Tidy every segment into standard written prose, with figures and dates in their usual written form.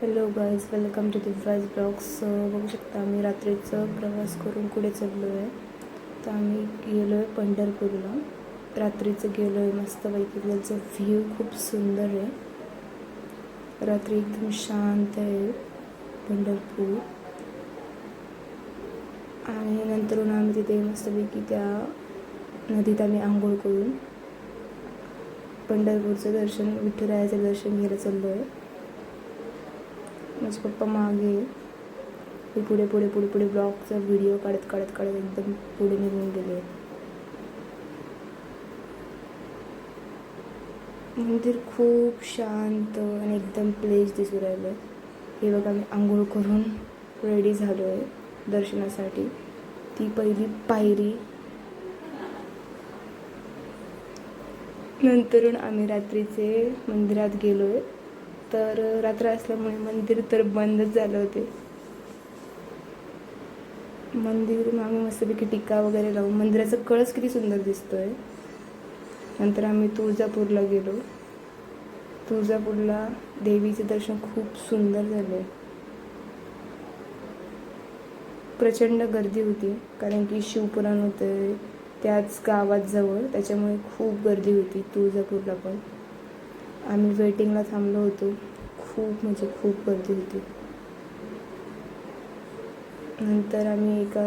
Hello guys, welcome to Divya's blogs. बघू शकता आम्ही रात्रीचं प्रवास करून कुठे चाललो आहे. तर आम्ही गेलो आहे पंढरपूरला. रात्रीचं गेलो आहे, मस्तपैकी त्याचं व्ह्यू खूप सुंदर आहे. रात्री एकदम शांत आहे पंढरपूर. आणि नंतरून आम्ही तिथे मस्तपैकी त्या नदीत आम्ही आंघोळ करून पंढरपूरचं दर्शन, विठुरायाचं दर्शन घ्यायला चाललो आहे. माझे पप्पा मागे, मी पुढे पुढे पुढे पुढे ब्लॉगचा व्हिडिओ काढत एकदम पुढे निघून गेले. मंदिर खूप शांत आणि एकदम प्लेस दिसू राहिलं. हे बघा, मी आंघोळ करून रेडी झालो आहे दर्शनासाठी. ती पहिली पायरी. नंतरून आम्ही रात्रीचे मंदिरात गेलो आहे. तर रात्र असल्यामुळे मंदिर तर बंदच झालं होते. मंदिर आम्ही मस्तपैकी टिका वगैरे लावून, मंदिराचा कळस किती सुंदर दिसतोय. नंतर आम्ही तुळजापूरला गेलो. तुळजापूरला देवीचे दर्शन खूप सुंदर झाले. प्रचंड गर्दी होती, कारण की शिवपुराण होतं त्याच गावात जवळ, त्याच्यामुळे खूप गर्दी होती तुळजापूरला पण. आम्ही वेटिंगला थांबलो होतो. खूप म्हणजे खूप गर्दी होती. नंतर आम्ही एका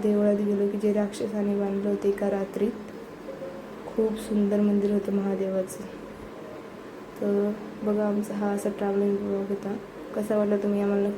देवळात गेलो की जे राक्षसाने बांधलं होतं एका रात्रीत. खूप सुंदर मंदिर होतं महादेवाचं. तर बघा, आमचा हा असा ट्रॅव्हलिंग ब्लॉग होता. कसा वाटला तुम्ही आम्हाला